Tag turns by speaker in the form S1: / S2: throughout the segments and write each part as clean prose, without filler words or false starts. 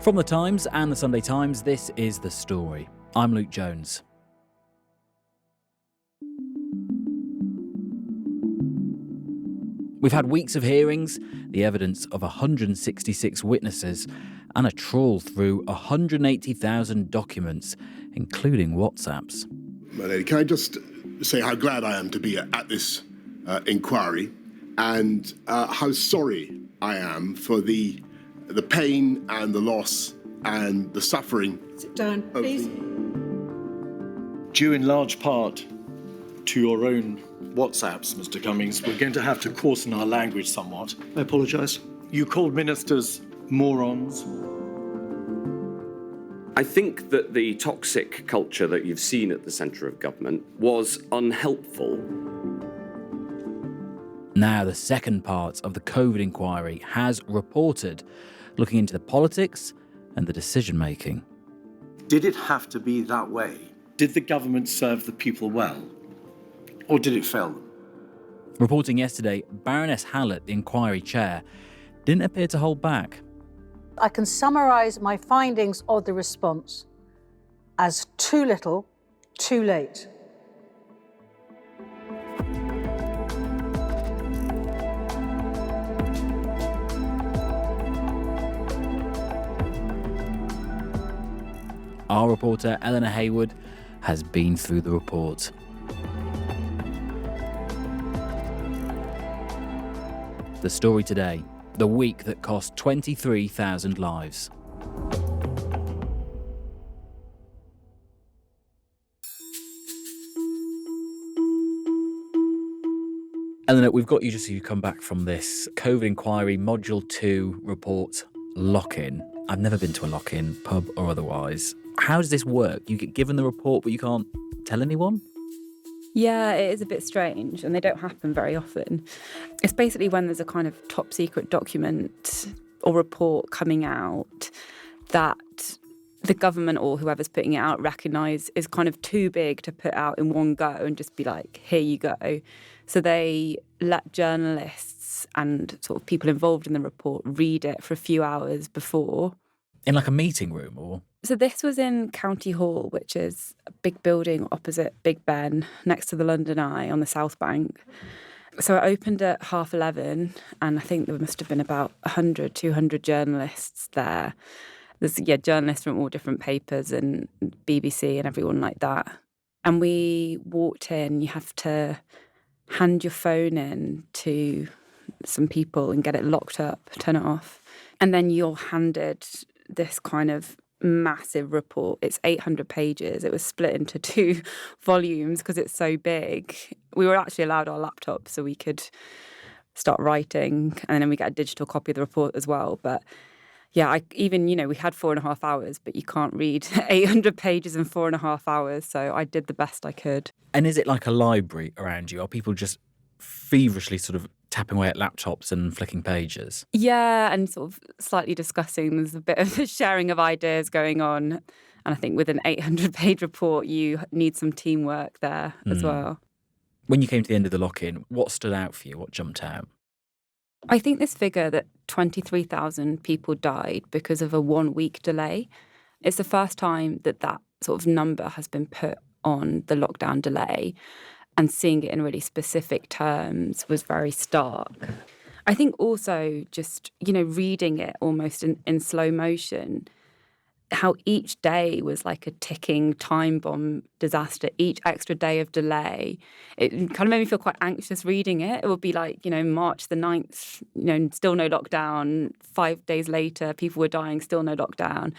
S1: From The Times and The Sunday Times, this is The Story. I'm Luke Jones. We've had weeks of hearings, the evidence of 166 witnesses, and a trawl through 180,000 documents, including WhatsApps.
S2: My lady, can I just say how glad I am to be at this inquiry and how sorry I am for the pain and the loss and the suffering.
S3: Sit down, please.
S4: Due in large part to your own WhatsApps, Mr. Cummings, we're going to have to coarsen our language somewhat.
S5: I apologise.
S4: You called ministers morons.
S6: I think that the toxic culture that you've seen at the centre of government was unhelpful.
S1: Now, the second part of the COVID inquiry has reported, looking into the politics and the decision-making.
S5: Did it have to be that way?
S4: Did the government serve the people well? Or did it fail them?
S1: Reporting yesterday, Baroness Hallett, the inquiry chair, didn't appear to hold back.
S3: I can summarise my findings of the response as too little, too late.
S1: Our reporter, Eleanor Hayward, has been through the report. The story today, the week that cost 23,000 lives. Eleanor, we've got you just so you come back from this COVID inquiry, Module 2 report, lock-in. I've never been to a lock-in, pub or otherwise. How does this work? You get given the report, but you can't tell anyone?
S7: Yeah, it is a bit strange, and they don't happen very often. It's basically when there's a kind of top secret document or report coming out that the government or whoever's putting it out recognise is kind of too big to put out in one go and just be like, here you go. So they let journalists and sort of people involved in the report read it for a few hours before.
S1: In like a meeting room or?
S7: So this was in County Hall, which is a big building opposite Big Ben, next to the London Eye on the South Bank. So it opened at 11:30, and I think there must have been about 100, 200 journalists there. There's journalists from all different papers and BBC and everyone like that. And we walked in, you have to hand your phone in to some people and get it locked up, turn it off. And then you're handed this kind of massive report. It's 800 pages. It was split into 2 volumes because it's so big. We were actually allowed our laptops so we could start writing, and then we get a digital copy of the report as well. But yeah, we had 4.5 hours, but you can't read 800 pages in 4.5 hours. So I did the best I could.
S1: And is it like a library around you? Are people just feverishly sort of tapping away at laptops and flicking pages?
S7: Yeah, and sort of slightly discussing. There's a bit of sharing of ideas going on. And I think with an 800-page report, you need some teamwork there as well.
S1: When you came to the end of the lock-in, what stood out for you? What jumped out?
S7: I think this figure that 23,000 people died because of a 1-week delay. It's the first time that sort of number has been put on the lockdown delay. And seeing it in really specific terms was very stark. I think also just, reading it almost in slow motion, how each day was like a ticking time bomb disaster, each extra day of delay. It kind of made me feel quite anxious reading it. It would be like, March the 9th, still no lockdown. 5 days later, people were dying, still no lockdown.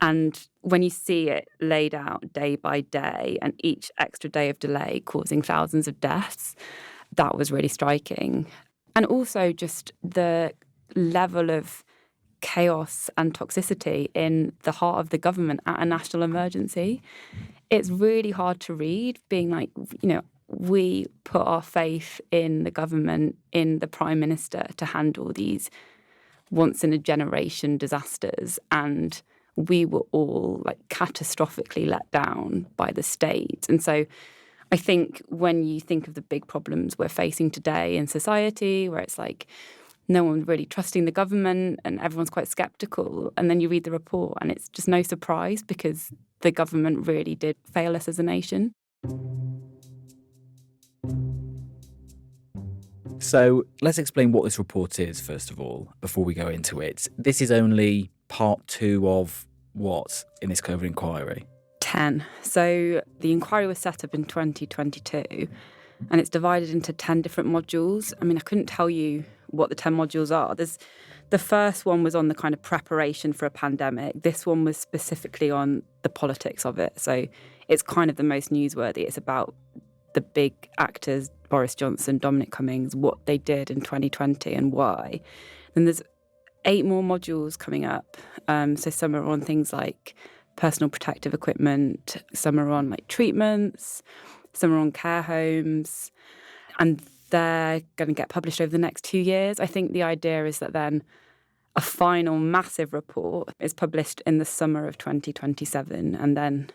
S7: And when you see it laid out day by day and each extra day of delay causing thousands of deaths, that was really striking. And also just the level of chaos and toxicity in the heart of the government at a national emergency. It's really hard to read, being like, we put our faith in the government, in the Prime Minister to handle these once-in-a-generation disasters, and we were all like catastrophically let down by the state. And so I think when you think of the big problems we're facing today in society, where it's like no one really trusting the government and everyone's quite sceptical. And then you read the report and it's just no surprise because the government really did fail us as a nation.
S1: So let's explain what this report is, first of all, before we go into it. This is only part 2 of what in this COVID inquiry?
S7: 10. So the inquiry was set up in 2022 and it's divided into 10 different modules. I mean, I couldn't tell you what the 10 modules are. The first one was on the kind of preparation for a pandemic. This one was specifically on the politics of it. So it's kind of the most newsworthy. It's about the big actors, Boris Johnson, Dominic Cummings, what they did in 2020 and why. Then there's 8 more modules coming up. So some are on things like personal protective equipment, some are on like treatments, some are on care homes, and they're going to get published over the next 2 years. I think the idea is that then a final massive report is published in the summer of 2027, and then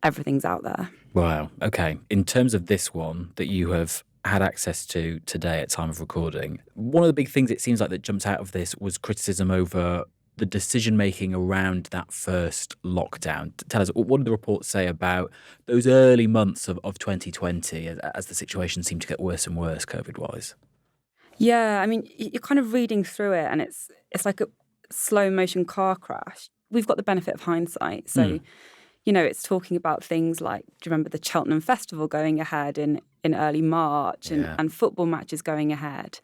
S7: everything's out there.
S1: Wow. Okay. In terms of this one that you have had access to today at time of recording, one of the big things it seems like that jumps out of this was criticism over the decision-making around that first lockdown. Tell us, what did the report say about those early months of 2020 as the situation seemed to get worse and worse, COVID-wise?
S7: Yeah, I mean, you're kind of reading through it and it's like a slow-motion car crash. We've got the benefit of hindsight. So, you know, it's talking about things like, do you remember the Cheltenham Festival going ahead in early March and football matches going ahead?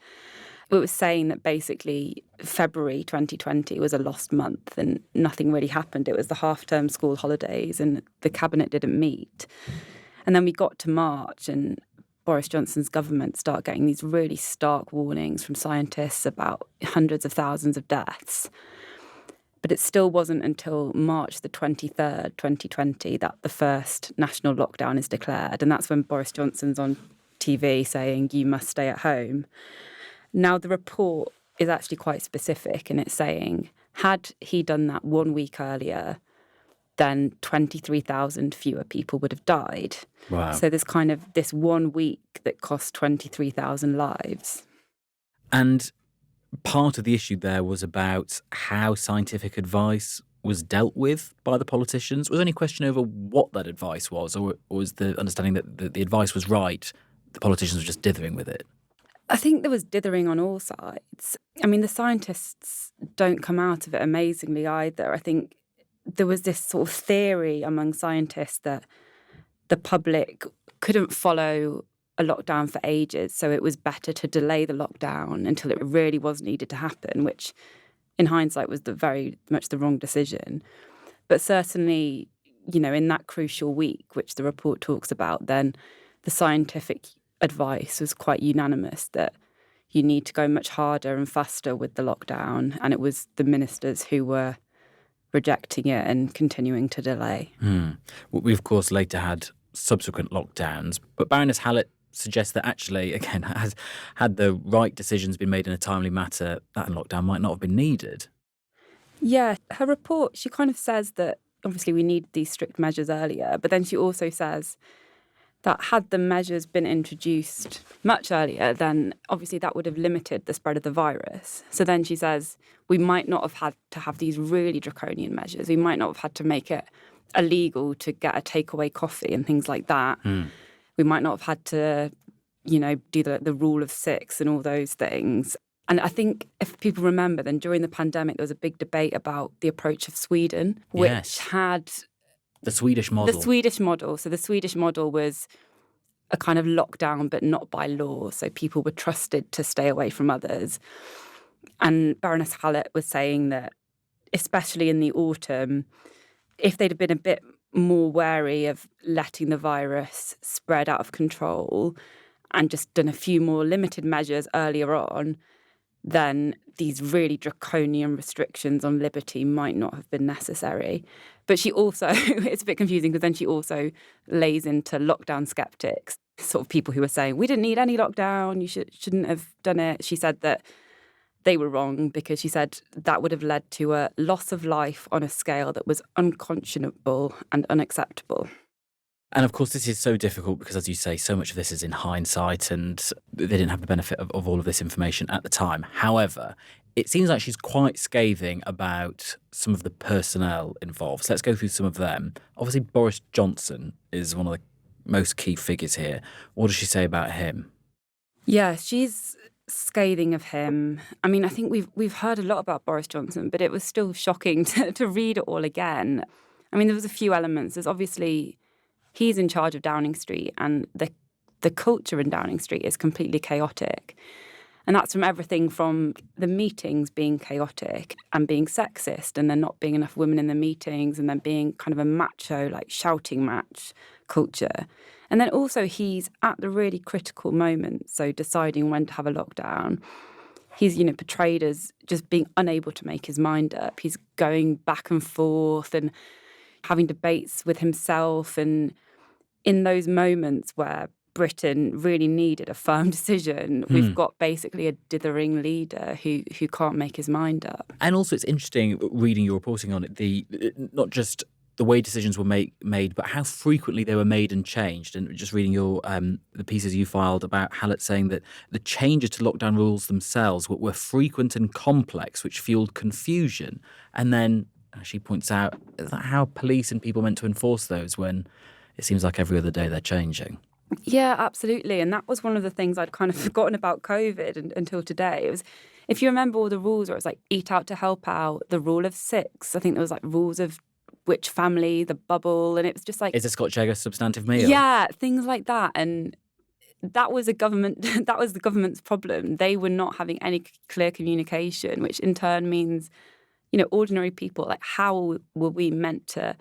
S7: It was saying that basically February 2020 was a lost month and nothing really happened. It was the half-term school holidays and the cabinet didn't meet. And then we got to March and Boris Johnson's government started getting these really stark warnings from scientists about hundreds of thousands of deaths. But it still wasn't until March the 23rd, 2020, that the first national lockdown is declared. And that's when Boris Johnson's on TV saying, you must stay at home. Now, the report is actually quite specific and it's saying, had he done that 1 week earlier, then 23,000 fewer people would have died.
S1: Wow.
S7: So there's kind of this 1 week that cost 23,000 lives.
S1: And part of the issue there was about how scientific advice was dealt with by the politicians. Was there any question over what that advice was, or was the understanding that the advice was right, the politicians were just dithering with it?
S7: I think there was dithering on all sides. I mean, the scientists don't come out of it amazingly either. I think there was this sort of theory among scientists that the public couldn't follow a lockdown for ages, so it was better to delay the lockdown until it really was needed to happen, which in hindsight was very much the wrong decision. But certainly, you know, in that crucial week, which the report talks about, then the scientific advice was quite unanimous that you need to go much harder and faster with the lockdown, and it was the ministers who were rejecting it and continuing to delay.
S1: We, of course, later had subsequent lockdowns, but Baroness Hallett suggests that actually, again, had the right decisions been made in a timely manner, that lockdown might not have been needed.
S7: Yeah, her report, she kind of says that obviously we need these strict measures earlier, but then she also says that had the measures been introduced much earlier, then obviously that would have limited the spread of the virus. So then she says we might not have had to have these really draconian measures. We might not have had to make it illegal to get a takeaway coffee and things like that. We might not have had to, you know, do the rule of 6 and all those things. And I think if people remember, then during the pandemic, there was a big debate about the approach of Sweden, which had
S1: the Swedish model.
S7: The Swedish model. So the Swedish model was a kind of lockdown, but not by law. So people were trusted to stay away from others. And Baroness Hallett was saying that, especially in the autumn, if they'd have been a bit more wary of letting the virus spread out of control and just done a few more limited measures earlier on, then these really draconian restrictions on liberty might not have been necessary. But she also, it's a bit confusing because then she also lays into lockdown skeptics, sort of people who were saying, we didn't need any lockdown, you shouldn't have done it. She said that they were wrong because she said that would have led to a loss of life on a scale that was unconscionable and unacceptable.
S1: And of course, this is so difficult because, as you say, so much of this is in hindsight and they didn't have the benefit of all of this information at the time. However, it seems like she's quite scathing about some of the personnel involved. So let's go through some of them. Obviously, Boris Johnson is one of the most key figures here. What does she say about him?
S7: Yeah, she's scathing of him. I mean, I think we've heard a lot about Boris Johnson, but it was still shocking to read it all again. I mean, there was a few elements. There's obviously he's in charge of Downing Street, and the culture in Downing Street is completely chaotic. And that's from everything from the meetings being chaotic and being sexist and there not being enough women in the meetings and then being kind of a macho, like shouting match culture. And then also he's at the really critical moment, so deciding when to have a lockdown. He's, portrayed as just being unable to make his mind up. He's going back and forth and having debates with himself. And in those moments where Britain really needed a firm decision, we've got basically a dithering leader who can't make his mind up.
S1: And also it's interesting reading your reporting on it, not just the way decisions were made, but how frequently they were made and changed. And just reading your the pieces you filed about Hallett saying that the changes to lockdown rules themselves were frequent and complex, which fueled confusion. And then she points out how police and people meant to enforce those when it seems like every other day they're changing.
S7: Yeah, absolutely. And that was one of the things I'd kind of forgotten about COVID until today. It was, if you remember all the rules, where it was like eat out to help out, the rule of 6. I think there was like rules of which family, the bubble, and it was just like,
S1: is a Scotch egg a substantive meal?
S7: Yeah, things like that. And that was the government's problem. They were not having any clear communication, which in turn means, ordinary people, like how were we meant to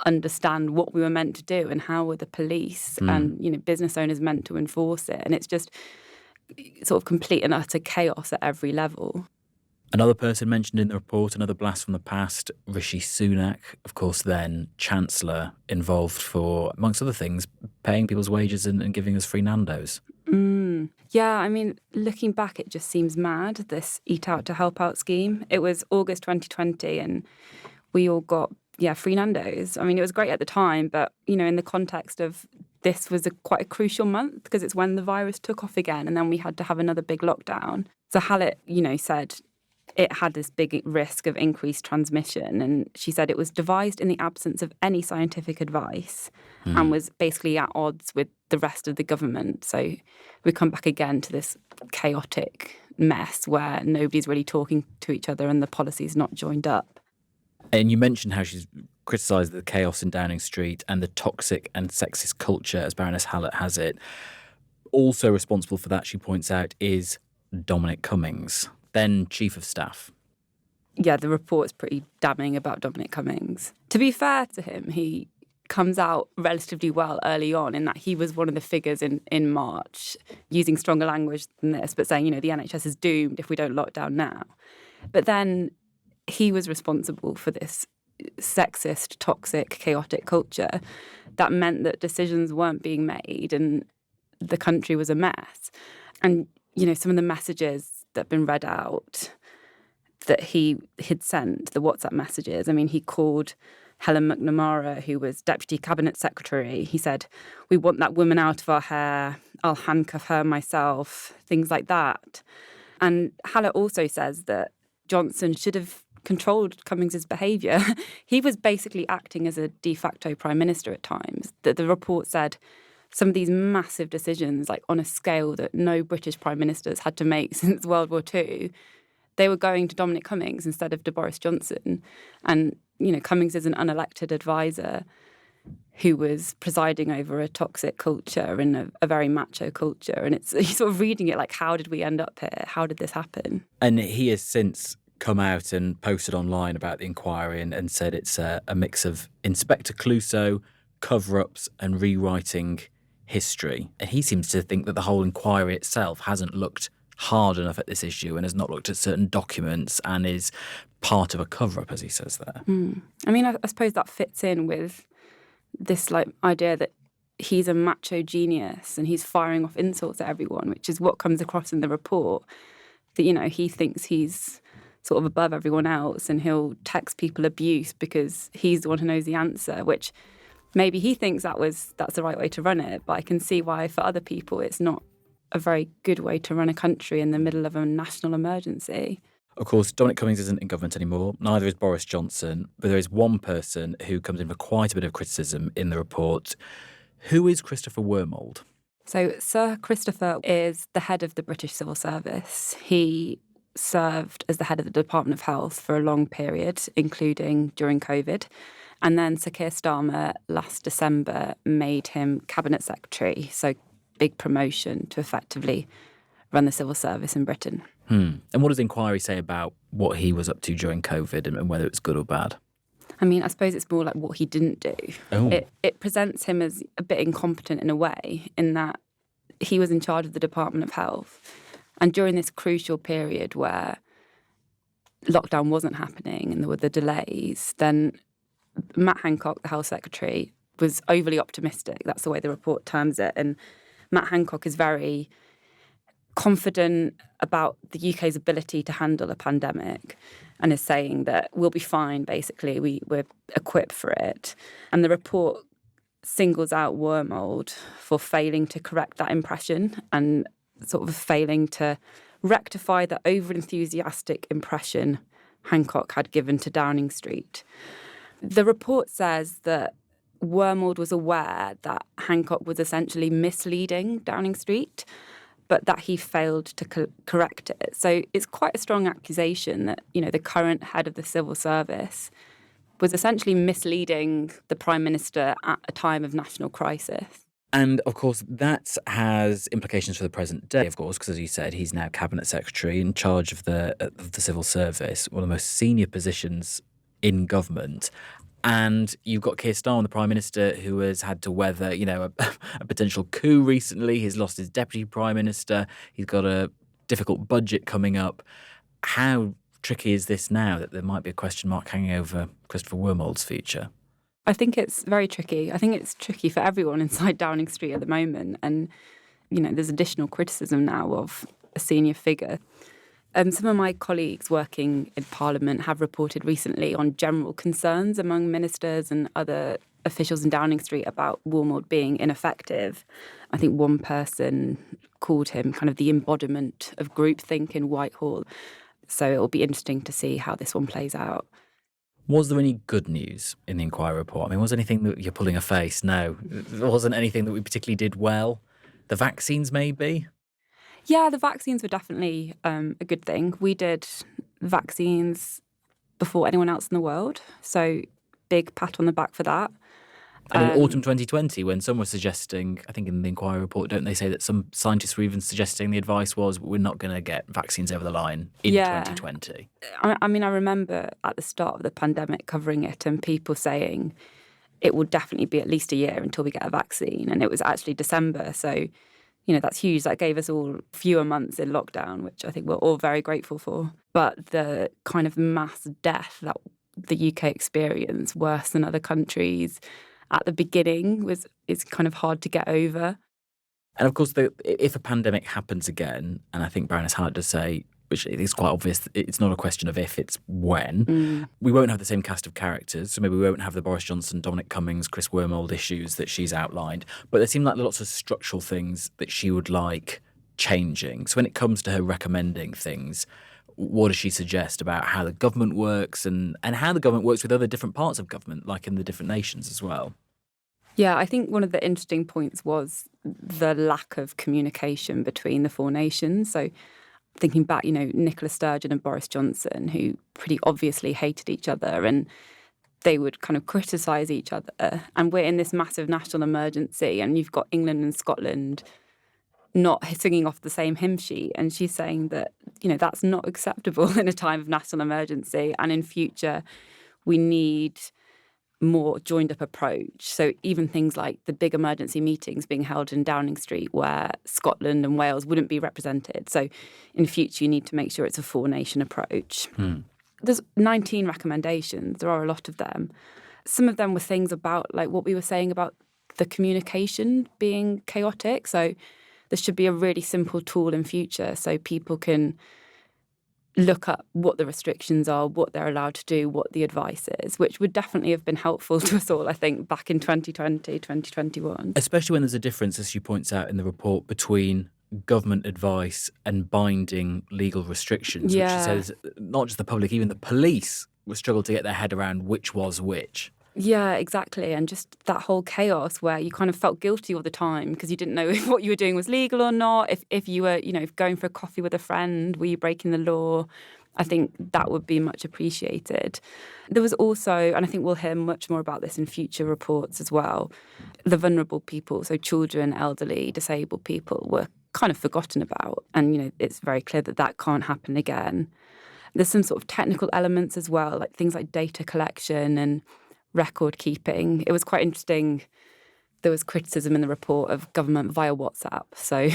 S7: understand what we were meant to do, and how were the police and business owners meant to enforce it? And it's just sort of complete and utter chaos at every level.
S1: Another person mentioned in the report, another blast from the past, Rishi Sunak, of course, then Chancellor, involved for, amongst other things, paying people's wages and giving us free Nando's.
S7: Yeah, I mean, looking back, it just seems mad, this Eat Out to Help Out scheme. It was August 2020 and we all got free Nando's. I mean, it was great at the time, but, in the context of this was quite a crucial month because it's when the virus took off again and then we had to have another big lockdown. So Hallett, said it had this big risk of increased transmission. And she said it was devised in the absence of any scientific advice and was basically at odds with the rest of the government. So we come back again to this chaotic mess where nobody's really talking to each other and the policy's not joined up.
S1: And you mentioned how she's criticised the chaos in Downing Street and the toxic and sexist culture, as Baroness Hallett has it. Also responsible for that, she points out, is Dominic Cummings, then Chief of Staff.
S7: Yeah, the report's pretty damning about Dominic Cummings. To be fair to him, he comes out relatively well early on in that he was one of the figures in March, using stronger language than this, but saying, the NHS is doomed if we don't lock down now. But then he was responsible for this sexist, toxic, chaotic culture that meant that decisions weren't being made and the country was a mess. And, some of the messages that have been read out that he had sent, the WhatsApp messages, I mean, he called Helen McNamara, who was Deputy Cabinet Secretary. He said, "We want that woman out of our hair. I'll handcuff her myself," things like that. And Hallett also says that Johnson should have controlled Cummings's behaviour. He was basically acting as a de facto prime minister at times. That the report said some of these massive decisions, like on a scale that no British prime ministers had to make since World War II, they were going to Dominic Cummings instead of to Boris Johnson. And, Cummings is an unelected advisor who was presiding over a toxic culture and a very macho culture. And it's sort of reading it like, how did we end up here? How did this happen?
S1: And he has since come out and posted online about the inquiry and said it's a mix of Inspector Clouseau, cover-ups and rewriting history. And he seems to think that the whole inquiry itself hasn't looked hard enough at this issue and has not looked at certain documents and is part of a cover-up, as he says there.
S7: I mean, I suppose that fits in with this idea that he's a macho genius and he's firing off insults at everyone, which is what comes across in the report, that, he thinks he's sort of above everyone else and he'll text people abuse because he's the one who knows the answer, which maybe he thinks that's the right way to run it, but I can see why for other people it's not a very good way to run a country in the middle of a national emergency.
S1: Of course, Dominic Cummings isn't in government anymore. Neither is Boris Johnson. But there is one person who comes in for quite a bit of criticism in the report. Who is Christopher Wormold?
S7: So Sir Christopher is the head of the British Civil Service. He served as the head of the Department of Health for a long period, including during COVID. And then Sir Keir Starmer last December made him Cabinet Secretary, so big promotion to effectively run the civil service in Britain.
S1: And what does the inquiry say about what he was up to during COVID and whether it's good or bad?
S7: I mean, I suppose it's more like what he didn't do.
S1: Oh.
S7: It presents him as a bit incompetent in a way, in that he was in charge of the Department of Health. And during this crucial period where lockdown wasn't happening and there were the delays, then Matt Hancock, the Health Secretary, was overly optimistic. That's the way the report terms it. And Matt Hancock is very confident about the UK's ability to handle a pandemic and is saying that we'll be fine, basically. We're equipped for it. And the report singles out Wormold for failing to correct that impression and sort of failing to rectify the over-enthusiastic impression Hancock had given to Downing Street. The report says that Wormold was aware that Hancock was essentially misleading Downing Street, but that he failed to correct it. So it's quite a strong accusation that, the current head of the civil service was essentially misleading the Prime Minister at a time of national crisis.
S1: And, of course, that has implications for the present day, of course, because, as you said, he's now Cabinet Secretary in charge of the civil service, one of the most senior positions in government. And you've got Keir Starmer, the Prime Minister, who has had to weather, a potential coup recently. He's lost his Deputy Prime Minister. He's got a difficult budget coming up. How tricky is this now that there might be a question mark hanging over Christopher Wormold's future?
S7: I think it's very tricky. I think it's tricky for everyone inside Downing Street at the moment. And, there's additional criticism now of a senior figure. Some of my colleagues working in Parliament have reported recently on general concerns among ministers and other officials in Downing Street about Wormold being ineffective. I think one person called him kind of the embodiment of groupthink in Whitehall. So it'll be interesting to see how this one plays out.
S1: Was there any good news in the inquiry report? I mean, was there anything that you're pulling a face? No. There wasn't anything that we particularly did well? The vaccines, maybe?
S7: Yeah, the vaccines were definitely a good thing. We did vaccines before anyone else in the world. So big pat on the back for that.
S1: And in autumn 2020, when some were suggesting, I think in the inquiry report, don't they say that some scientists were even suggesting the advice was we're not going to get vaccines over the line in 2020?
S7: I mean, I remember at the start of the pandemic covering it and people saying it will definitely be at least a year until we get a vaccine. And it was actually December. So, that's huge. That gave us all fewer months in lockdown, which I think we're all very grateful for. But the kind of mass death that the UK experienced, worse than other countries, at the beginning is kind of hard to get over.
S1: And of course, if a pandemic happens again, and I think Baroness Hart does say, which is quite obvious, it's not a question of if, it's when, we won't have the same cast of characters. So maybe we won't have the Boris Johnson, Dominic Cummings, Chris Wormold issues that she's outlined. But there seem like lots of structural things that she would like changing. So when it comes to her recommending things, what does she suggest about how the government works and how the government works with other different parts of government, like in the different nations as well?
S7: Yeah, I think one of the interesting points was the lack of communication between the four nations. So thinking back, Nicola Sturgeon and Boris Johnson, who pretty obviously hated each other and they would kind of criticise each other. And we're in this massive national emergency and you've got England and Scotland not singing off the same hymn sheet. And she's saying that, that's not acceptable in a time of national emergency. And in future, we need more joined up approach. So even things like the big emergency meetings being held in Downing Street where Scotland and Wales wouldn't be represented. So in future, you need to make sure it's a four-nation approach. There's 19 recommendations. There are a lot of them. Some of them were things about like what we were saying about the communication being chaotic. So there should be a really simple tool in future so people can look up what the restrictions are, what they're allowed to do, what the advice is, which would definitely have been helpful to us all, I think, back in 2020, 2021.
S1: Especially when there's a difference, as she points out in the report, between government advice and binding legal restrictions, which she
S7: Yeah.
S1: says not just the public, even the police will struggle to get their head around which was which.
S7: Yeah, exactly. And just that whole chaos where you kind of felt guilty all the time because you didn't know if what you were doing was legal or not. If you were, going for a coffee with a friend, were you breaking the law? I think that would be much appreciated. There was also, and I think we'll hear much more about this in future reports as well, the vulnerable people, so children, elderly, disabled people, were kind of forgotten about. And, it's very clear that that can't happen again. There's some sort of technical elements as well, like things like data collection and record keeping. It was quite interesting. There was criticism in the report of government via WhatsApp. So,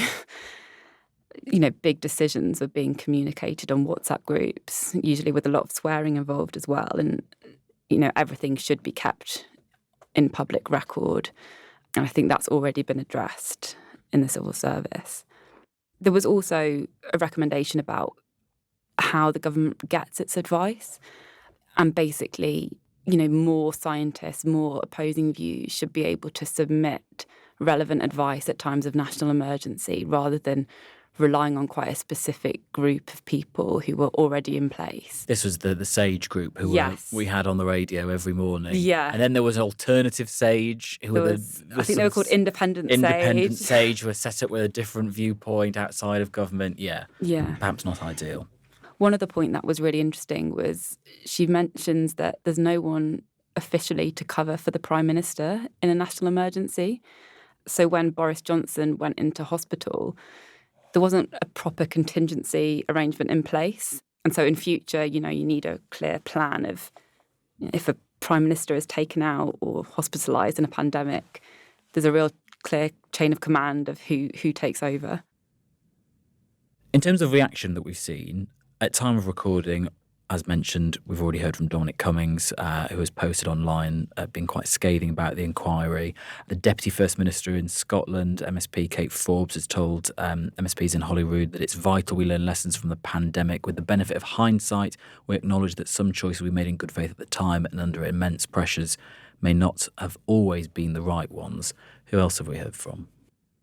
S7: big decisions were being communicated on WhatsApp groups, usually with a lot of swearing involved as well. And, everything should be kept in public record. And I think that's already been addressed in the civil service. There was also a recommendation about how the government gets its advice. And basically, more scientists, more opposing views should be able to submit relevant advice at times of national emergency rather than relying on quite a specific group of people who were already in place.
S1: This was the SAGE group who we had on the radio every morning.
S7: Yeah.
S1: And then there was Alternative SAGE, who were
S7: I think they were called Independent
S1: Independent
S7: SAGE.
S1: SAGE, were set up with a different viewpoint outside of government. Yeah. Perhaps not ideal.
S7: One other point that was really interesting was she mentions that there's no one officially to cover for the Prime Minister in a national emergency. So when Boris Johnson went into hospital, there wasn't a proper contingency arrangement in place. And so in future, you need a clear plan of if a Prime Minister is taken out or hospitalised in a pandemic, there's a real clear chain of command of who takes over.
S1: In terms of reaction that we've seen, at time of recording, as mentioned, we've already heard from Dominic Cummings, who has posted online, been quite scathing about the inquiry. The Deputy First Minister in Scotland, MSP Kate Forbes, has told MSPs in Holyrood that it's vital we learn lessons from the pandemic. With the benefit of hindsight, we acknowledge that some choices we made in good faith at the time and under immense pressures may not have always been the right ones. Who else have we heard from?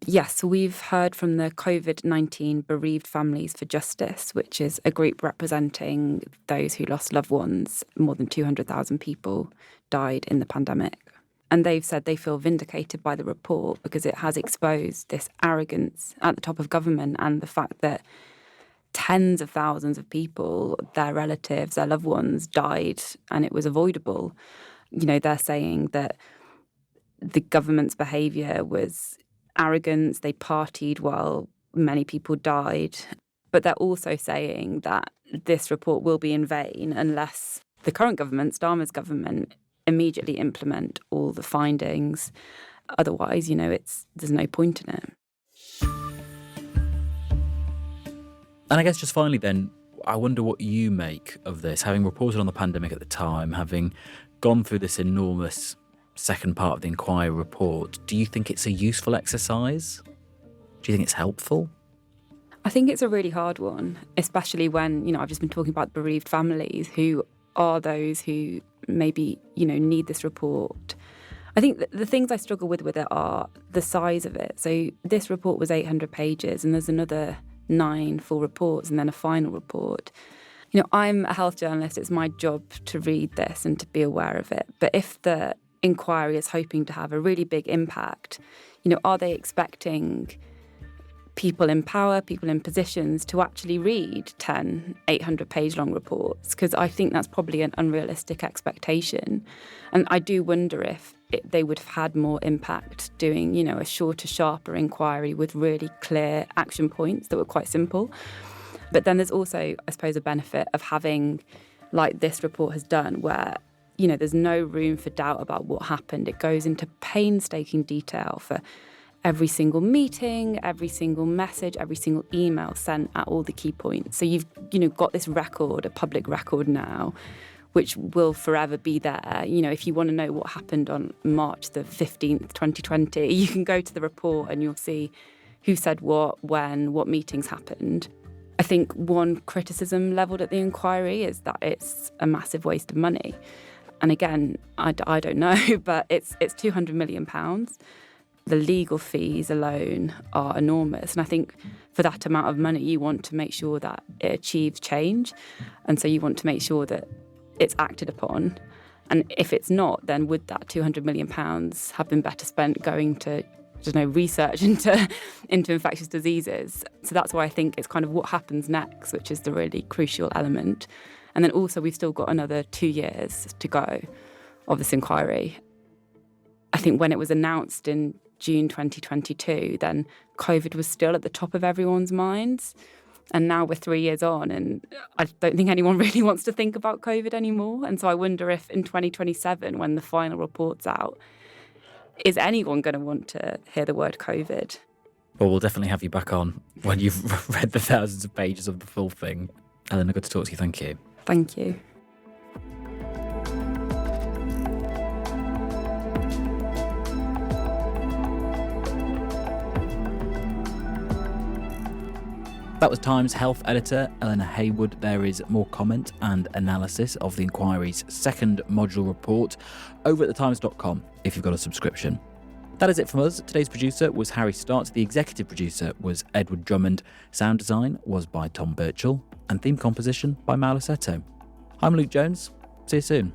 S7: Yes, we've heard from the COVID-19 Bereaved Families for Justice, which is a group representing those who lost loved ones. More than 200,000 people died in the pandemic. And they've said they feel vindicated by the report because it has exposed this arrogance at the top of government and the fact that tens of thousands of people, their relatives, their loved ones died and it was avoidable. They're saying that the government's behaviour was arrogance, they partied while many people died. But they're also saying that this report will be in vain unless the current government, Starmer's government, immediately implement all the findings. Otherwise, there's no point in it.
S1: And I guess just finally then, I wonder what you make of this, having reported on the pandemic at the time, having gone through this enormous second part of the inquiry report. Do you think it's a useful exercise? Do you think it's helpful?
S7: I think it's a really hard one, especially when, I've just been talking about bereaved families who are those who maybe, need this report. I think the things I struggle with it are the size of it. So this report was 800 pages and there's another 9 full reports and then a final report. I'm a health journalist. It's my job to read this and to be aware of it. But if the inquiry is hoping to have a really big impact, are they expecting people in power, people in positions to actually read 10 800-page long reports? Because I think that's probably an unrealistic expectation. And I do wonder if they would have had more impact doing, a shorter, sharper inquiry with really clear action points that were quite simple. But then there's also, I suppose, a benefit of having, like this report has done, where there's no room for doubt about what happened. It goes into painstaking detail for every single meeting, every single message, every single email sent at all the key points. So you've, got this record, a public record now, which will forever be there. If you want to know what happened on March the 15th, 2020, you can go to the report and you'll see who said what, when, what meetings happened. I think one criticism levelled at the inquiry is that it's a massive waste of money. And again, I don't know, but it's £200 million. The legal fees alone are enormous. And I think for that amount of money, you want to make sure that it achieves change. And so you want to make sure that it's acted upon. And if it's not, then would that £200 million have been better spent going to, research into infectious diseases? So that's why I think it's kind of what happens next, which is the really crucial element. And then also we've still got another 2 years to go of this inquiry. I think when it was announced in June 2022, then COVID was still at the top of everyone's minds. And now we're 3 years on, and I don't think anyone really wants to think about COVID anymore. And so I wonder if in 2027, when the final report's out, is anyone going to want to hear the word COVID?
S1: Well, we'll definitely have you back on when you've read the thousands of pages of the full thing. Eleanor, good to talk to you. Thank you.
S7: Thank you.
S1: That was Times health editor Eleanor Hayward. There is more comment and analysis of the inquiry's second module report over at thetimes.com if you've got a subscription. That is it from us. Today's producer was Harry Stott. The executive producer was Edward Drummond. Sound design was by Tom Birchall. And theme composition by Mal Assetto. I'm Luke Jones. See you soon.